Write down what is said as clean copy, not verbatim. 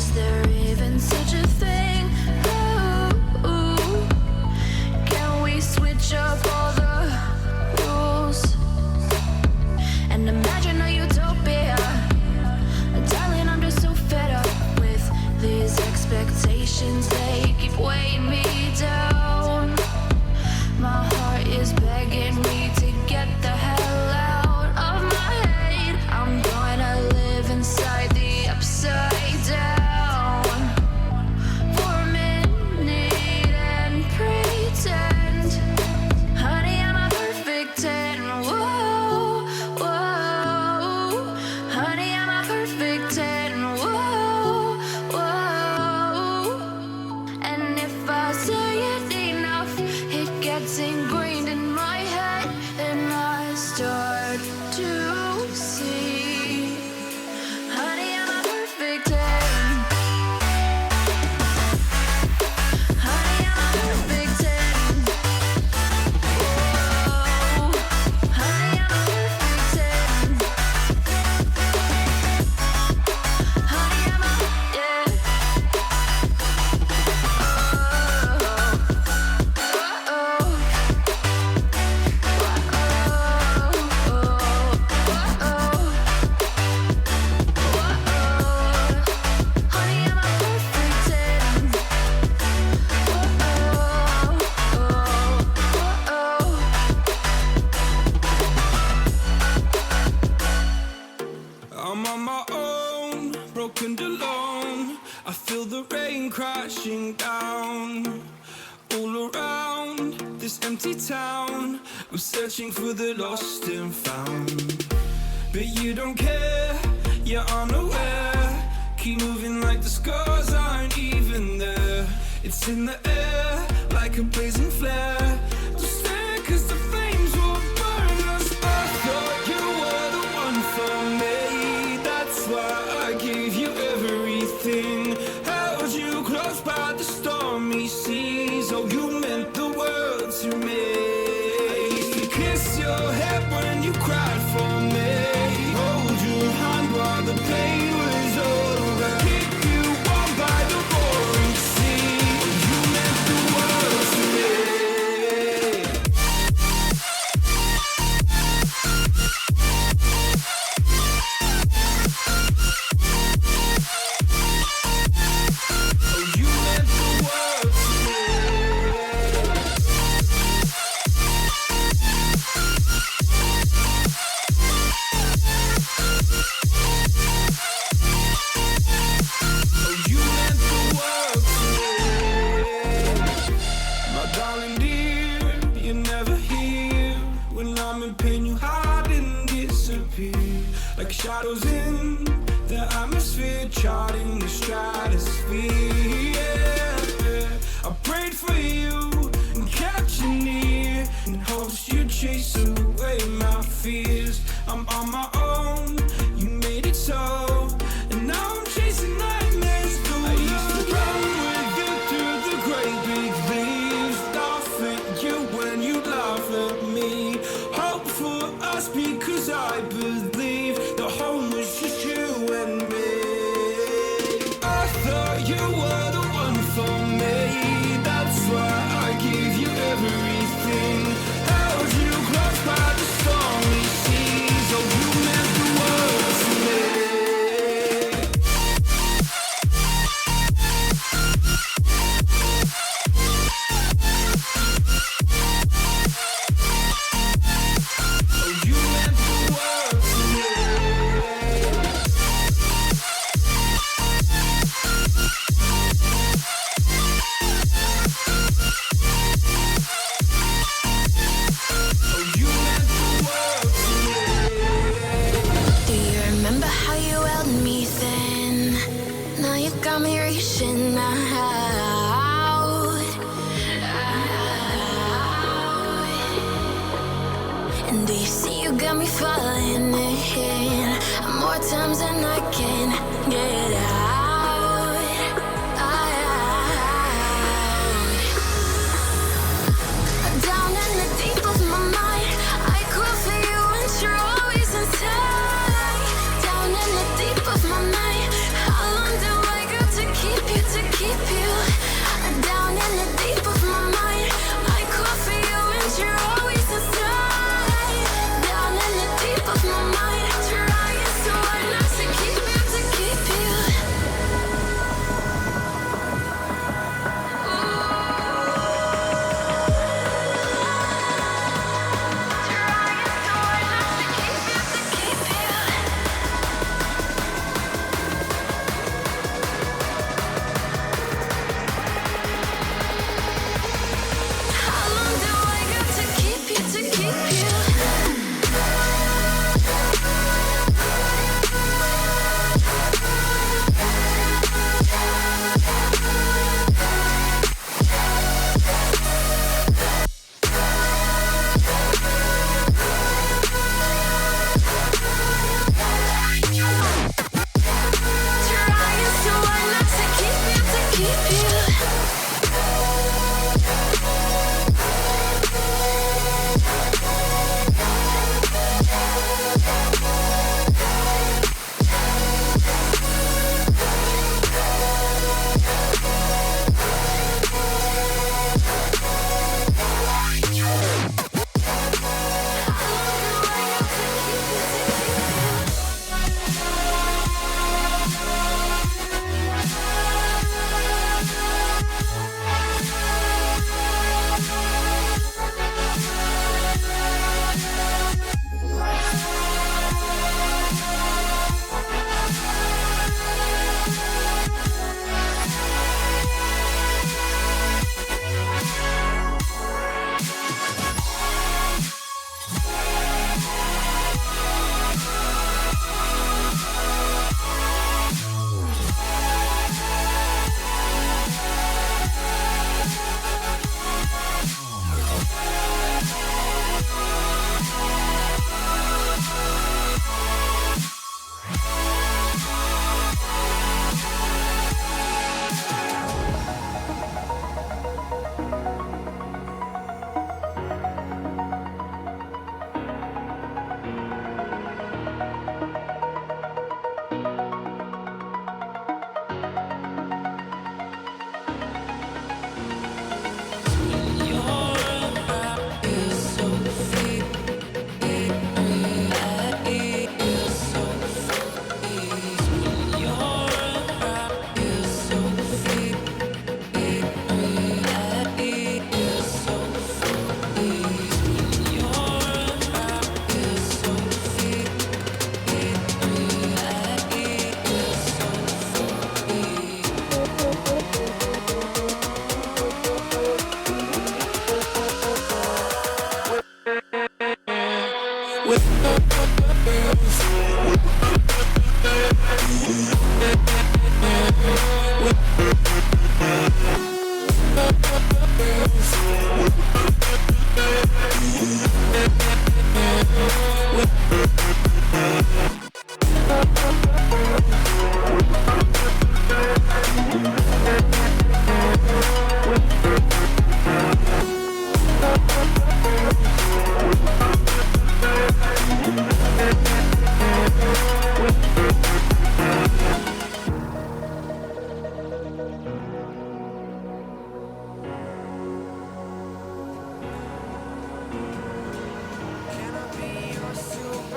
Is there even such a thing? Ooh, can we switch up all the rules and imagine a utopia? Darling, I'm just so fed up with these expectations. They keep weighing me down. My heart is begging me to get the hell out of my head. I'm gonna live inside the upside down for a minute and pretend, honey, I'm a perfect 10. Whoa, whoa, honey, I'm a perfect 10. Whoa, whoa, and if I say it enough, it gets ingrained in my head, and I start to see, honey, I'm a perfect 10. Honey, I'm a perfect 10. Whoa, honey, I'm a perfect 10. Honey, I'm a, yeah. I'm on my own, broken alone. I feel the rain crashing down all around this empty town. I'm searching for the lost and found, but you don't care, you're unaware. Keep moving like the scars aren't even there. It's in the air like a blazing flare. Don't stare 'cause the flames will burn us. I thought you were the one for me, that's why I gave you everything. Held you close by the stormy seas. Oh, you meant the world to me. I used to kiss your head when you cried for me, hold your hand while the pain was over, keep you warm by the roaring sea. You meant the world to me. Oh, you meant the world to me. Oh, you meant the world to me. My darling dear, you're never here. When I'm in pain, you hide and disappear like shadows in the atmosphere, charting the stratosphere. Yeah. I prayed for you and kept you near in hopes you'd chase away my fears. I'm on my own, you made it so, and now I'm chasing nightmares. I used to run with you through the great big leaves, laugh at you when you laugh at me. Hope for us because I believe the home was just you and me. I thought you were the one for me, that's why I gave you everything. Held you close by the stormy seas. Oh, you meant the world to me. Oh, you meant the world to me. Oh, you meant the world to me. Do you remember how you held me then? Now you got me reaching out. And do you see you got me falling in more times than I can get out. Down in the deep of my mind, I crawl for you and you're always inside. Down in the deep of my mind, how long do I got to keep you